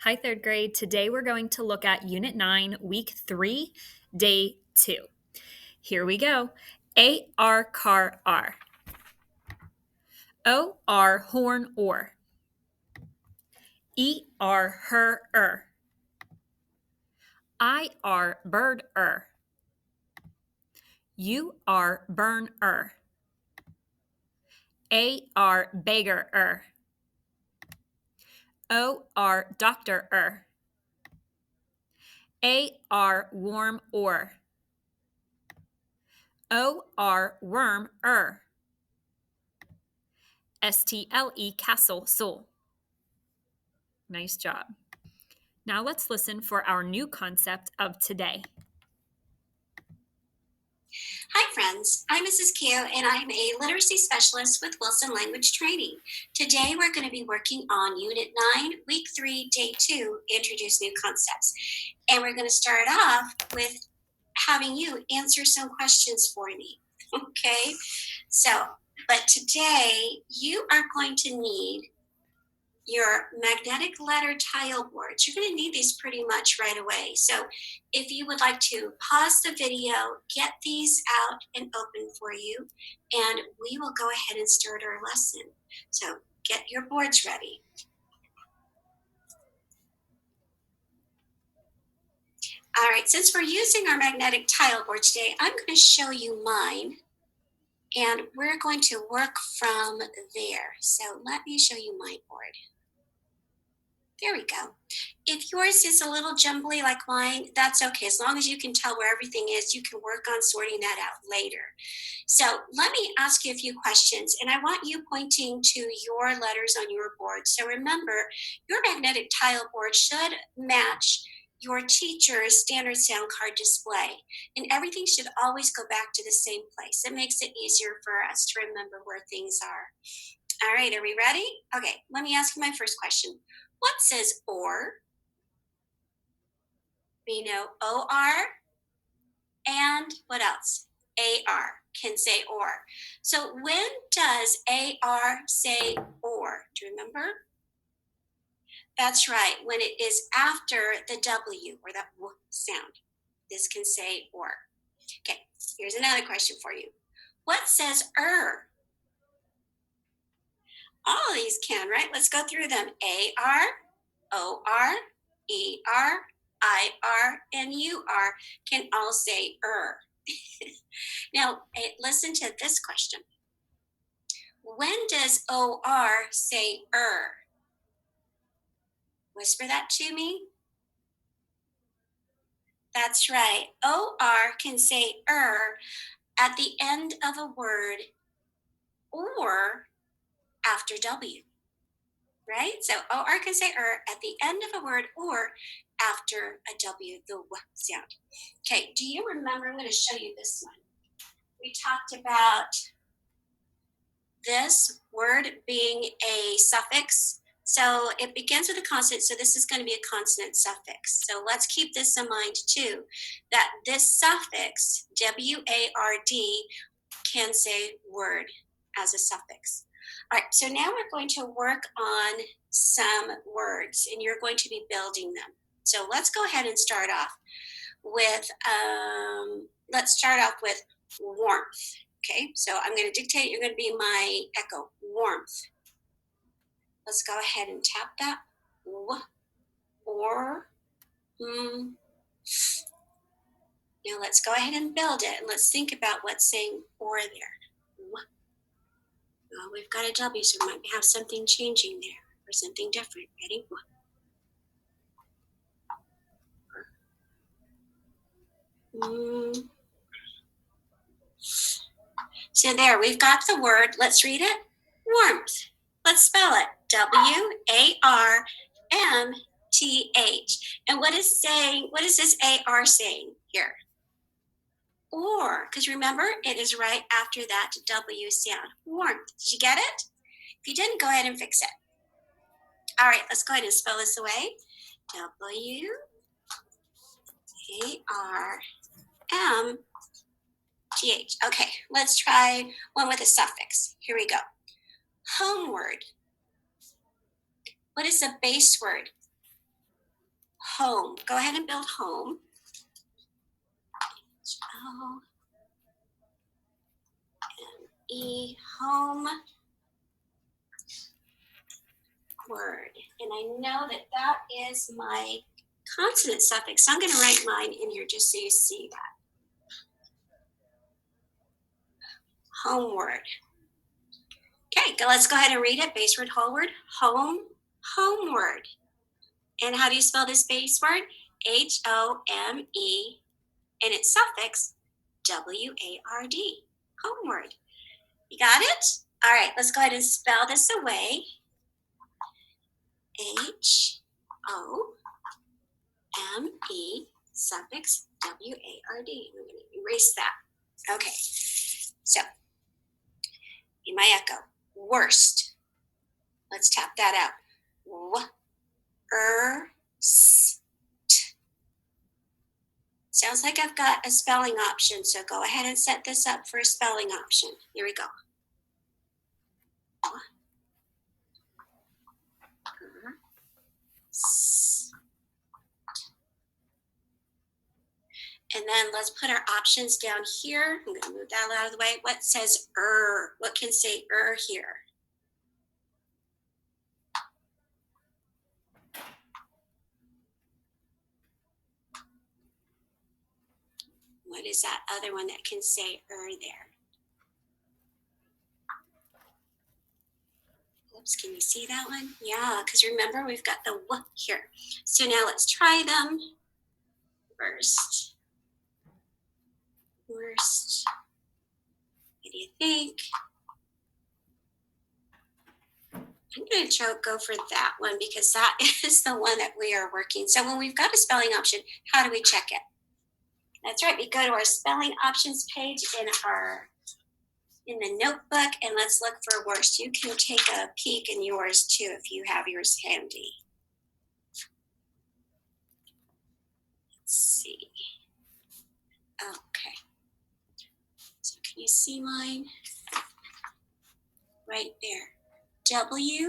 Hi, third grade. Today we're going to look at Unit 9, Week 3, Day 2. Here we go. A-R, car, R. O-R, horn, or. E-R, her, I-R, bird, U-R, burn, A-R, beggar, O-R, doctor, A-R, warm, or. O-R, worm, S-T-L-E, castle, soul. Nice job. Now let's listen for our new concept of today. Hi friends, I'm Mrs. Q and I'm a literacy specialist with Wilson Language Training. Today we're going to be working on Unit 9, Week 3, Day 2, Introduce New Concepts. And we're going to start off with having you answer some questions for me. Okay? But today you are going to need your magnetic letter tile boards. You're going to need these pretty much right away. So if you would like to pause the video, get these out and open for you, and we will go ahead and start our lesson. So get your boards ready. All right, since we're using our magnetic tile board today, I'm going to show you mine, and we're going to work from there. So let me show you my board. There we go. If yours is a little jumbly like mine, that's okay. As long as you can tell where everything is, you can work on sorting that out later. So let me ask you a few questions, and I want you pointing to your letters on your board. So remember, your magnetic tile board should match your teacher's standard sound card display, and everything should always go back to the same place. It makes it easier for us to remember where things are. All right, are we ready? Okay, let me ask you my first question. What says or? We know OR, and what else? AR can say or. So when does AR say or? Do you remember? That's right, when it is after the W or that W sound. This can say or. Okay, here's another question for you. What says All of these can, right? Let's go through them. AR, OR, ER, IR, and UR can all say Now, listen to this question. When does OR say Whisper that to me. That's right. OR can say at the end of a word or after W, right? So OR can say at the end of a word or after a W, the W sound. Okay, do you remember? I'm going to show you this one. We talked about this word being a suffix. So it begins with a consonant, so this is going to be a consonant suffix. So let's keep this in mind too, that this suffix, W-A-R-D, can say word as a suffix. All right, so now we're going to work on some words, and you're going to be building them. So let's go ahead and start off with, warmth. Okay, so I'm going to dictate. You're going to be my echo. Warmth. Let's go ahead and tap that. Or. Now let's go ahead and build it, and let's think about what's saying or there. Well, we've got a W, so we might have something changing there or something different. Ready? So there, we've got the word. Let's read it. Warmth. Let's spell it. W-A-R-M-T-H. And what is this AR saying here? Or, because remember, it is right after that W sound. Warmth. Did you get it? If you didn't, go ahead and fix it. All right, let's go ahead and spell this away. W-A-R-M-T-H. Okay, let's try one with a suffix. Here we go. Homeward. What is a base word? home. Go ahead and build home. H-O-M-E, home word. And I know that that is my consonant suffix. So I'm going to write mine in here just so you see that. Home word. Okay, let's go ahead and read it. Base word, whole word. Home, home word. And how do you spell this base word? H-O-M-E, and its suffix, W-A-R-D. Home word. You got it? All right, let's go ahead and spell this away. H-O-M-E, suffix, W-A-R-D. I'm going to erase that. Okay, so in my echo, worst. Let's tap that out. W-er-s. Sounds like I've got a spelling option, so go ahead and set this up for a spelling option. Here we go. And then let's put our options down here. I'm going to move that out of the way. What says What can say here? What is that other one that can say there? Oops, can you see that one? Yeah, because remember we've got the W here. So now let's try them. Worst. What do you think? I'm going to go for that one because that is the one that we are working. So when we've got a spelling option, how do we check it? That's right. We go to our spelling options page in the notebook, and let's look for worst. You can take a peek in yours too if you have yours handy. Let's see. Okay. So can you see mine? Right there. W-O-R-S-T.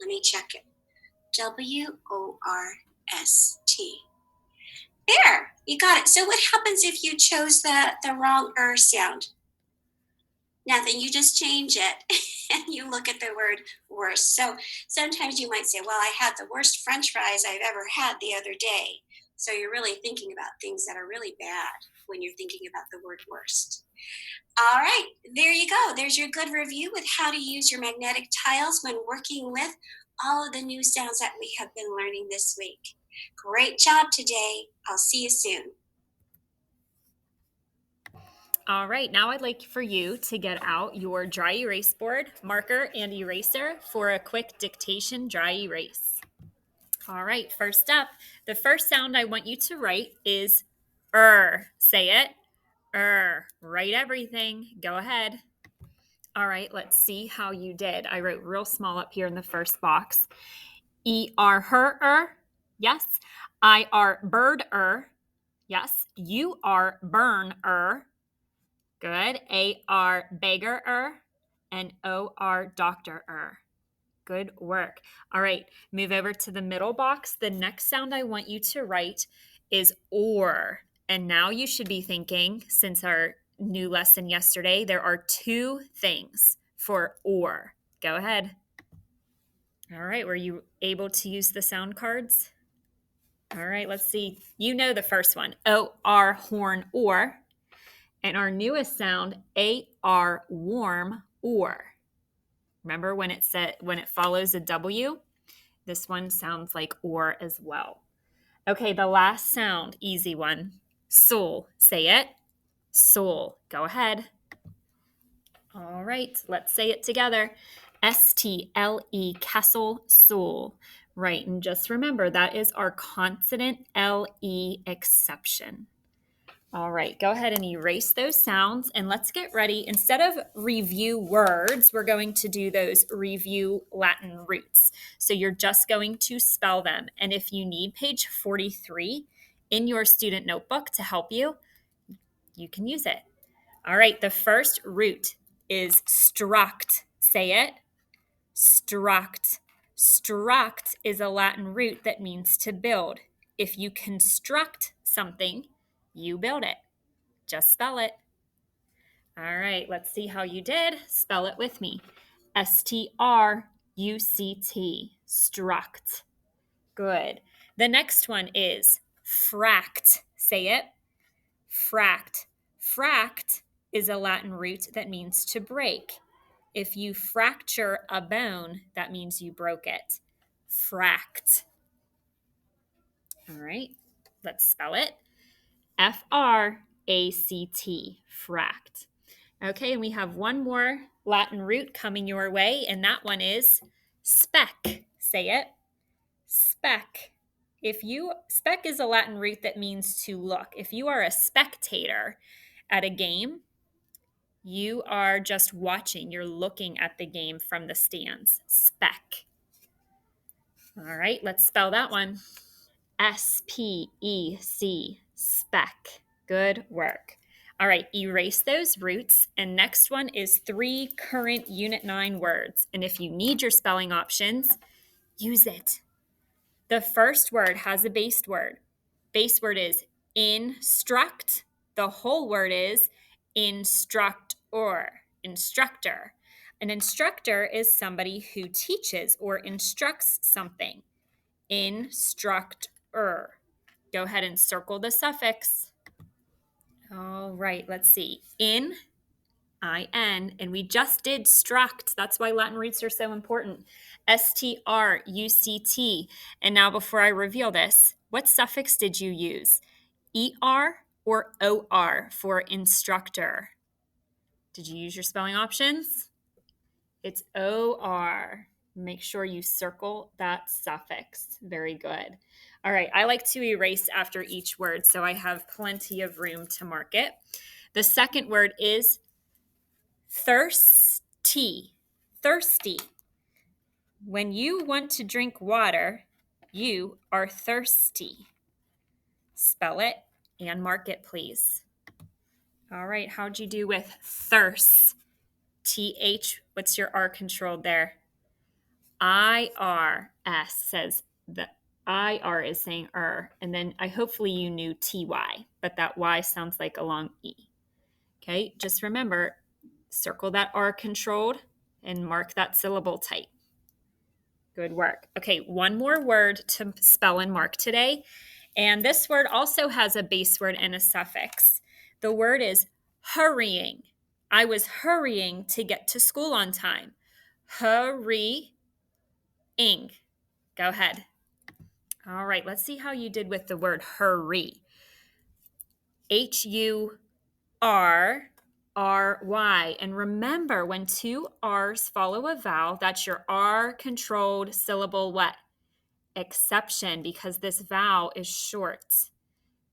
Let me check it. W-O-R-S-T. There, you got it. So what happens if you chose the wrong sound? Nothing, you just change it and you look at the word worst. So sometimes you might say, well, I had the worst French fries I've ever had the other day. So you're really thinking about things that are really bad when you're thinking about the word worst. All right, there you go. There's your good review with how to use your magnetic tiles when working with all of the new sounds that we have been learning this week. Great job today. I'll see you soon. All right, now I'd like for you to get out your dry erase board, marker, and eraser for a quick dictation dry erase. All right, first up, the first sound I want you to write is Say it. Write everything. Go ahead. All right, let's see how you did. I wrote real small up here in the first box. Her. Yes. Bird Yes. You are burn Good. Beggar and doctor Good work. All right, move over to the middle box. The next sound I want you to write is or. And now you should be thinking, since our new lesson yesterday, there are two things for or. Go ahead. All right, were you able to use the sound cards? All right, let's see. You know the first one, O-R, horn, or. And our newest sound, A-R, warm, or. Remember when it follows a W? This one sounds like or as well. Okay, the last sound, easy one. Soul. Say it. Soul. Go ahead. All right, let's say it together. S-T-L-E, castle, soul. Right, and just remember that is our consonant L-E exception. All right, go ahead and erase those sounds and let's get ready. Instead of review words, we're going to do those review Latin roots. So you're just going to spell them. And if you need page 43 in your student notebook to help you, you can use it. All right, the first root is struct. Say it. Struct. Struct is a Latin root that means to build. If you construct something, you build it. Just spell it. All right, let's see how you did. Spell it with me. Struct. Struct. Good. The next one is fract. Say it. Fract. Fract is a Latin root that means to break. If you fracture a bone, that means you broke it. Fract. All right, let's spell it. Fract. Fract. Okay, and we have one more Latin root coming your way, and that one is spec. Say it. Spec. Spec is a Latin root that means to look. If you are a spectator at a game, you are just watching. You're looking at the game from the stands. Spec. All right, let's spell that one. SPEC. Spec. Good work. All right, erase those roots. And next one is 3 current Unit 9 words. And if you need your spelling options, use it. The first word has a base word. Base word is instruct. The whole word is instructor. Instructor. An instructor is somebody who teaches or instructs something. Instructor. Go ahead and circle the suffix. All right, let's see. In, I-N, and we just did struct. That's why Latin roots are so important. Struct. And now before I reveal this, what suffix did you use? ER or OR for instructor? Did you use your spelling options? It's OR. Make sure you circle that suffix. Very good. All right, I like to erase after each word, so I have plenty of room to mark it. The second word is thirsty. Thirsty. When you want to drink water, you are thirsty. Spell it and mark it, please. All right, how'd you do with thirst? TH, what's your R controlled there? IRS says the IR is saying and then hopefully you knew TY, but that Y sounds like a long E. Okay, just remember, circle that R controlled and mark that syllable tight. Good work. Okay, one more word to spell and mark today. And this word also has a base word and a suffix. The word is hurrying. I was hurrying to get to school on time. Hurrying. Go ahead. All right, let's see how you did with the word hurry. HURRY. And remember, when 2 R's follow a vowel, that's your R-controlled syllable what? Exception, because this vowel is short.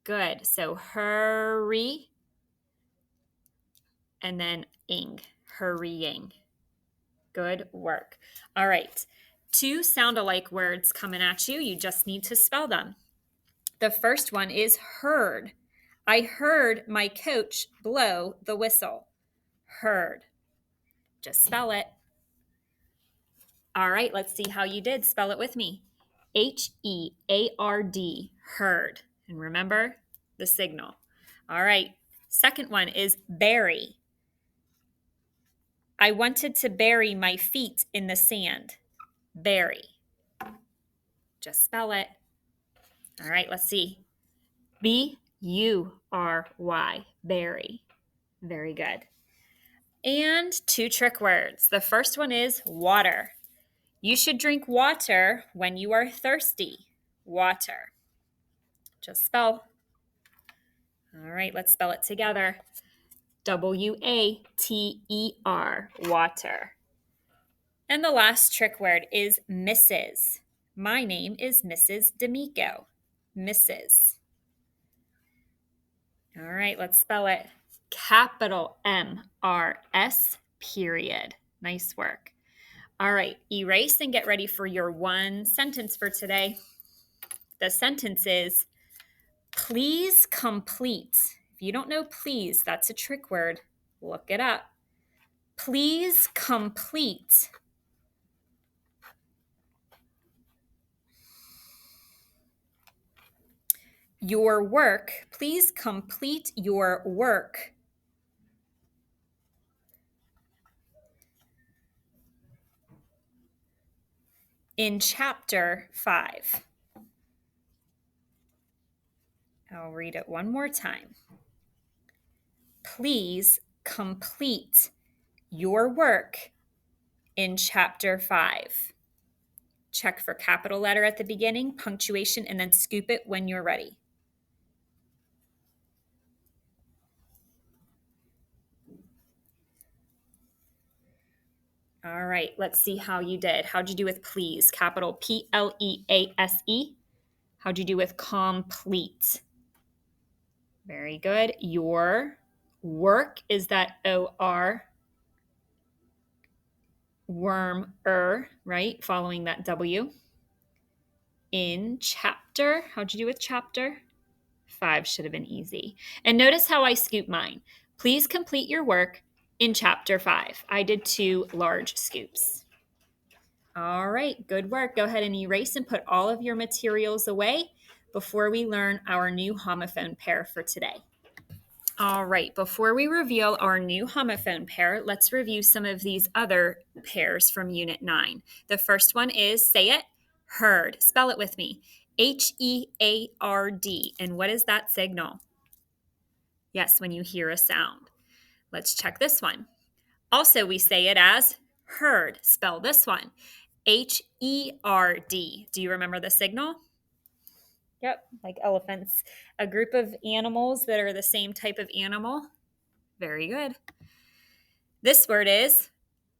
Good. So hurry, and then ing. Hurrying. Good work. All right. 2 sound-alike words coming at you. You just need to spell them. The first one is heard. I heard my coach blow the whistle. Heard. Just spell it. All right, let's see how you did. Spell it with me. HEARD. Heard. And remember the signal. All right. Second one is bury. I wanted to bury my feet in the sand. Bury. Just spell it. All right, let's see. BURY. Bury. Very good. And 2 trick words. The first one is water. You should drink water when you are thirsty. Water. Just spell. All right, let's spell it together. WATER. Water. And the last trick word is Mrs. My name is Mrs. D'Amico. Mrs. All right, let's spell it. Capital MRS, period. Nice work. All right, erase and get ready for your one sentence for today. The sentence is, please complete. If you don't know please, that's a trick word. Look it up. Please complete your work. Please complete your work in chapter 5. I'll read it one more time. Please complete your work in chapter 5. Check for capital letter at the beginning, punctuation, and then scoop it when you're ready. All right, let's see how you did. How'd you do with please? Capital Please. How'd you do with complete? Very good. Your work, is that O-R? Worm, right? Following that W. In chapter, how'd you do with chapter? 5 should have been easy. And notice how I scoop mine. Please complete your work in chapter 5. I did 2 large scoops. All right, good work. Go ahead and erase and put all of your materials away before we learn our new homophone pair for today. All right, before we reveal our new homophone pair, let's review some of these other pairs from Unit 9. The first one is, say it, heard. Spell it with me. H-E-A-R-D. And what is that signal? Yes, when you hear a sound. Let's check this one. Also, we say it as heard. Spell this one. H-E-R-D. Do you remember the signal? Yep, like elephants. A group of animals that are the same type of animal. Very good. This word is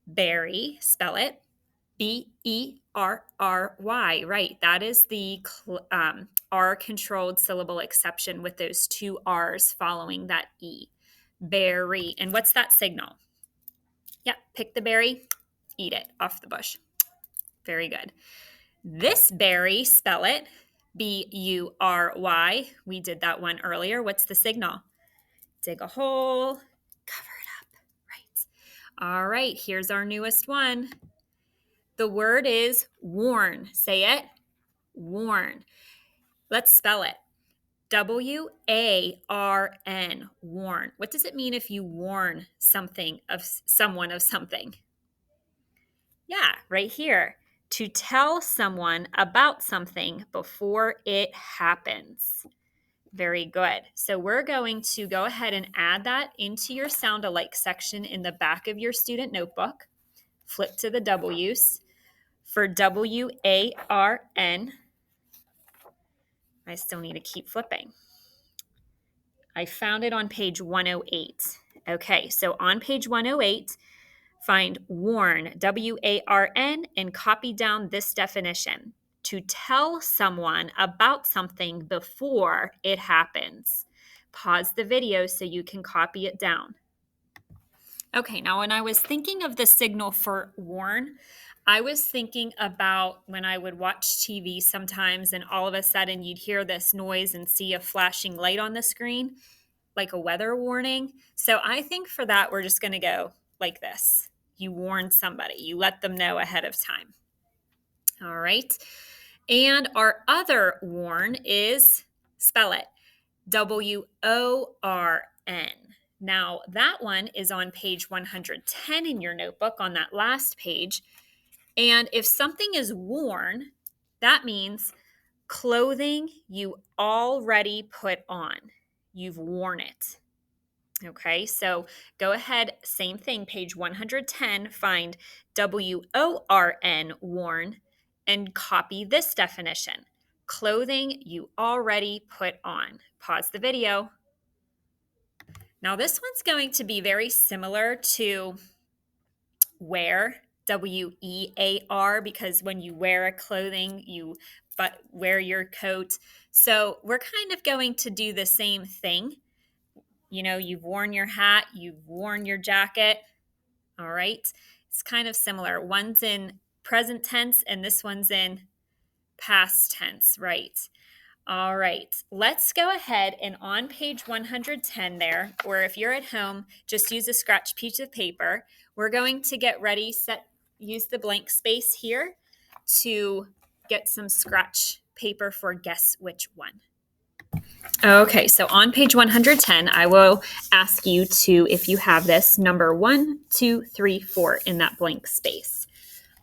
berry. Spell it. B-E-R-R-Y. Right, that is the R-controlled syllable exception with those 2 R's following that E. Berry. And what's that signal? Yep, pick the berry, eat it off the bush. Very good. This berry, spell it, B-U-R-Y. We did that one earlier. What's the signal? Dig a hole, cover it up. Right. All right, here's our newest one. The word is warn. Say it, warn. Let's spell it. W-A-R-N, warn. What does it mean if you warn someone of something? Yeah, right here. To tell someone about something before it happens. Very good. So we're going to go ahead and add that into your sound alike section in the back of your student notebook. Flip to the W's. For W-A-R-N, I still need to keep flipping. I found it on page 108. Okay, so on page 108, find warn, W-A-R-N, and copy down this definition. To tell someone about something before it happens. Pause the video so you can copy it down. Okay, now when I was thinking of the signal for warn, I was thinking about when I would watch TV sometimes and all of a sudden you'd hear this noise and see a flashing light on the screen, like a weather warning. So I think for that, we're just going to go like this. You warn somebody, you let them know ahead of time. All right. And our other warn is, spell it, W-O-R-N. Now, that one is on page 110 in your notebook on that last page. And if something is worn, that means clothing you already put on. You've worn it. Okay, so go ahead, same thing, page 110, find W-O-R-N, worn, and copy this definition. Clothing you already put on. Pause the video. Now this one's going to be very similar to wear, W-E-A-R, because when you wear a clothing, you wear your coat. So we're kind of going to do the same thing. You know, you've worn your hat, you've worn your jacket. All right. It's kind of similar. One's in present tense and this one's in past tense, right? All right. Let's go ahead and on page 110 there, or if you're at home, just use a scratch piece of paper. We're going to get ready, use the blank space here to get some scratch paper for guess which one. Okay, so on page 110, I will ask you to, if you have this, number 1, 2, 3, 4 in that blank space.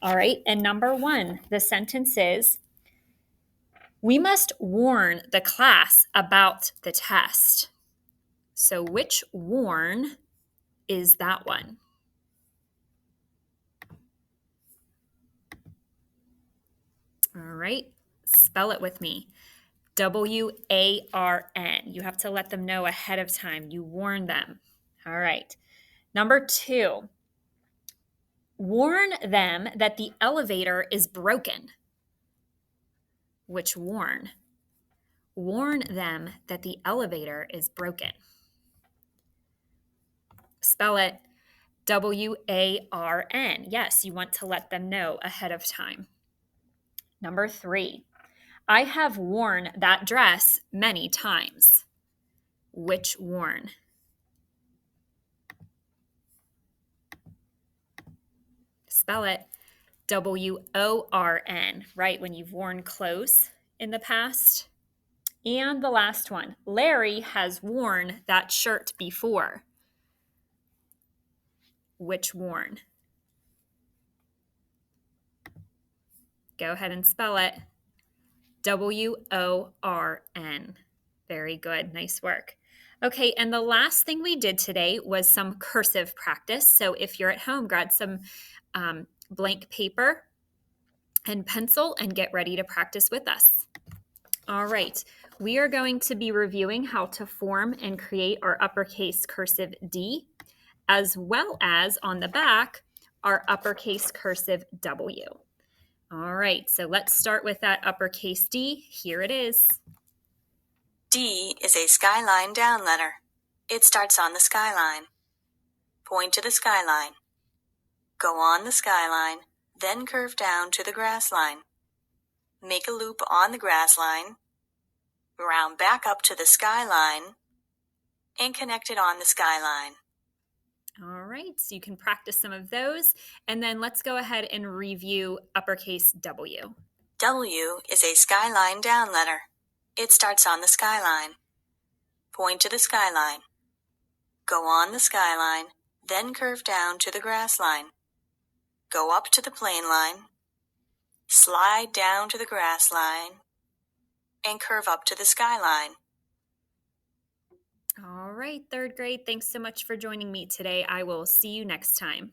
All right, and number 1, the sentence is, we must warn the class about the test. So which warn is that one? All right, spell it with me. WARN. You have to let them know ahead of time. You warn them. All right. Number 2, warn them that the elevator is broken. Which warn? Warn them that the elevator is broken. Spell it WARN. Yes, you want to let them know ahead of time. Number 3, I have worn that dress many times. Which worn? Spell it WORN, right? When you've worn clothes in the past. And the last one, Larry has worn that shirt before. Which worn? Go ahead and spell it WORN. Very good. Nice work. Okay, and the last thing we did today was some cursive practice. So if you're at home, grab some blank paper and pencil and get ready to practice with us. All right, we are going to be reviewing how to form and create our uppercase cursive D, as well as on the back, our uppercase cursive W. All right, so let's start with that uppercase D. Here it is. D is a skyline down letter. It starts on the skyline. Point to the skyline. Go on the skyline, then curve down to the grass line. Make a loop on the grass line, round back up to the skyline, and connect it on the skyline. All right, so you can practice some of those, and then let's go ahead and review uppercase W. W is a skyline down letter. It starts on the skyline. Point to the skyline. Go on the skyline, then curve down to the grass line. Go up to the plane line, slide down to the grass line, and curve up to the skyline. All right, third grade, thanks so much for joining me today. I will see you next time.